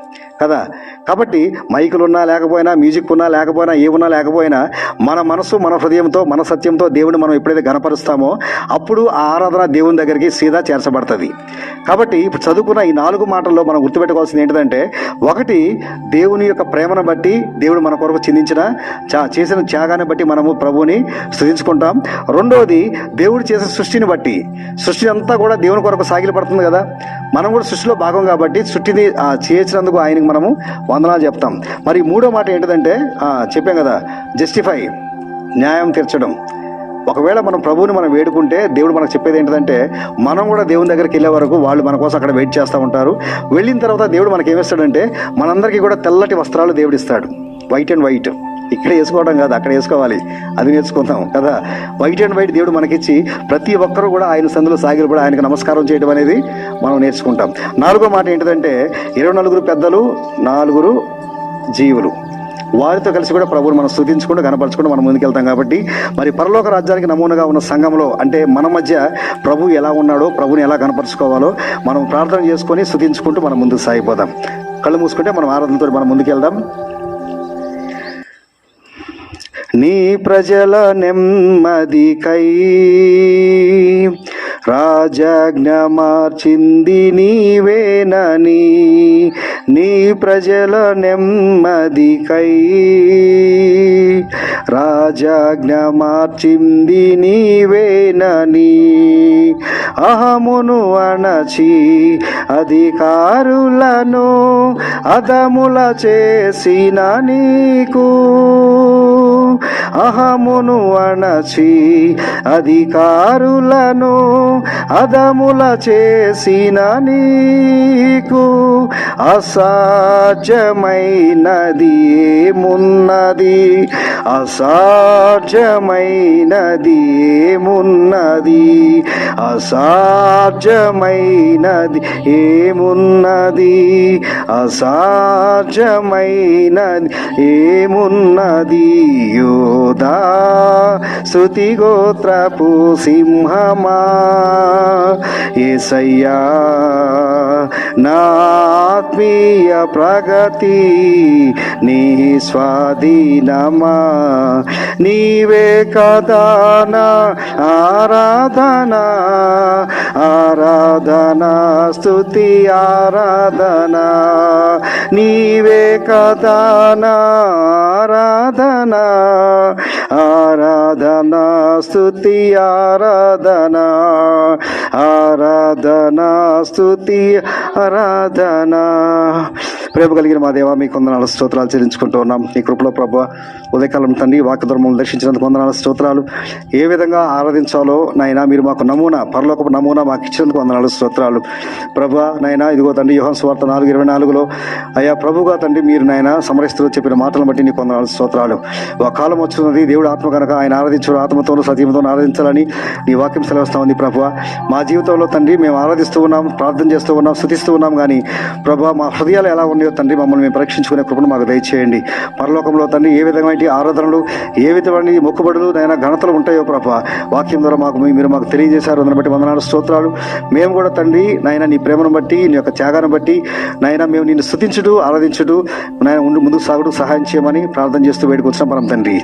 [SPEAKER 1] కదా. కాబట్టి మైకులున్నా లేకపోయినా, మ్యూజిక్ ఉన్నా లేకపోయినా, ఏమున్నా లేకపోయినా, మన మనసు మన హృదయంతో మన సత్యంతో దేవుని మనం ఎప్పుడైతే గణపరుస్తామో అప్పుడు ఆ ఆరాధన దేవుని దగ్గరికి సీదా చేర్చబడుతుంది. కాబట్టి ఇప్పుడు చదువుకున్న ఈ 4 మాటల్లో మనం గుర్తుపెట్టుకోవాల్సింది ఏంటిదంటే, ఒకటి, దేవుని యొక్క ప్రేమను బట్టి దేవుడు మన కొరకు చేసిన త్యాగాన్ని బట్టి మనము ప్రభువుని స్తుతించుకుంటాం. రెండవది, దేవుడు చేసిన సృష్టిని బట్టి, సృష్టి అంతా కూడా దేవుని కొరకు సాగిలపడుతుంది కదా. మనం కూడా సృష్టిలో భాగం కాబట్టి సృష్టిని చేసినందుకు ఆయనకి మనము వందనాలు చెప్తాం. మరి మూడో మాట ఏంటిదంటే, చెప్పాం కదా, జస్టిఫై, న్యాయం తీర్చడం. ఒకవేళ మనం ప్రభువుని మనం వేడుకుంటే దేవుడు మనకు చెప్పేది ఏంటంటే, మనం కూడా దేవుని దగ్గరికి వెళ్ళే వరకు వాళ్ళు మన కోసం అక్కడ వెయిట్ చేస్తూ ఉంటారు. వెళ్ళిన తర్వాత దేవుడు మనకి ఏమిస్తాడంటే, మనందరికీ కూడా తెల్లటి వస్త్రాలు దేవుడు ఇస్తాడు. White and white. ఇక్కడ వేసుకోవడం కాదు, అక్కడ వేసుకోవాలి. అది నేర్చుకుందాం కదా. వైట్ అండ్ వైట్ దేవుడు మనకిచ్చి ప్రతి ఒక్కరూ కూడా ఆయన సందులో సాగిలపడి ఆయనకు నమస్కారం చేయడం అనేది మనం నేర్చుకుంటాం. 4వ మాట ఏంటిదంటే, 24 పెద్దలు 4 జీవులు, వారితో కలిసి కూడా ప్రభువుని మనం స్తుతించుకుంటూ కనపరచుకుంటూ మనం ముందుకెళ్తాం. కాబట్టి మరి పరలోక రాజ్యానికి నమూనాగా ఉన్న సంఘంలో, అంటే మన మధ్య ప్రభు ఎలా ఉన్నాడో, ప్రభుని ఎలా కనపరుచుకోవాలో మనం ప్రార్థన చేసుకొని స్తుతించుకుంటూ మనం ముందుకు సాగిపోదాం. కళ్ళు మూసుకుంటే మనం ఆరాధనతో మనం ముందుకెళ్దాం. నీ ప్రజల నెమ్మదికై రాజాజ్ఞ మార్చింది నీవేనని నీ ప్రజల నెమ్మదికై రాజాజ్ఞ మార్చింది నీవేనని అహమును అణచి అధికారులను అదముల చేసిన నీకు అహమును అణచి అధికారులను అదముల చేసిన నీకు అసాధ్యమైనది ఏమున్నది అసాధ్యమైనది ఏమున్నది అసాధ్యమైనది ఏమున్నది అసాధ్యమైనది ఏమున్నది యోధా స్తుతి గోత్రపు సింహమా యేసయ్యా నా ఆత్మీయ ప్రగతి నీ స్వాధీనమా నీవే కదా నా ఆరాధన ఆరాధన స్తుతి ఆరాధన నీవే కదా నా ఆరాధన ఆరాధన స్తుతి ఆరాధన ఆరాధన స్తుతి ఆరాధన. ప్రేమ కలిగిన మా దేవా మీకు వందనాలు స్తోత్రాలు చెల్లించుకుంటూ ఉన్నాం. నీ కృపలో ప్రభు ఉదయకాలం తండ్రి వాక్యధర్మం దర్శించినందుకు వందనాలు స్తోత్రాలు. ఏ విధంగా ఆరాధించాలో నాయన మీరు మాకు నమూనా పరలోకపు నమూనా మాకు ఇచ్చినందుకు వందనాలు స్తోత్రాలు. ప్రభు నాయన ఇదిగో తండ్రి యోహాను సువార్త 4:24 అయ్యా ప్రభుగా తండ్రి మీరు నాయన సమరస్తూ చెప్పిన మాటలను బట్టి నీకు వందనాలు స్తోత్రాలు. ఒక కాలం వచ్చినది దేవుడు ఆత్మ కనుక ఆయన ఆరాధించు ఆత్మతోనూ సజీవంతోనూ ఆరాధించాలని నీ వాక్యం సెలవుస్తా ఉంది ప్రభు. మా జీవితంలో తండ్రి మేము ఆరాధిస్తూ ఉన్నాం, ప్రార్థన చేస్తూ ఉన్నాం, స్తుతిస్తూ ఉన్నాం. కానీ ప్రభు మా హృదయాలు ఎలా ఉన్నాయో తండ్రి మమ్మల్ని మేము పరీక్షించుకునే కృపను మాకు దయచేయండి. పరలోకంలో తండ్రి ఏ విధమైన ఆరాధనలు ఏ విధమైన మొక్కుబడులు నైనా ఘనతలు ఉంటాయో ప్రభు వాక్యం ద్వారా మీరు మాకు తెలియజేశారు. దాన్ని బట్టి వందనాలు స్తోత్రాలు. మేము కూడా తండ్రి నాయన నీ ప్రేమను బట్టి నీ యొక్క త్యాగాన్ని బట్టి నాయన మేము నిన్ను స్తుతించుడు ఆరాధించుడు నాయన ముందుకు సాగుడు సహాయం చేయమని ప్రార్థన చేస్తూ వేడుకొచ్చిన పరం తండ్రి.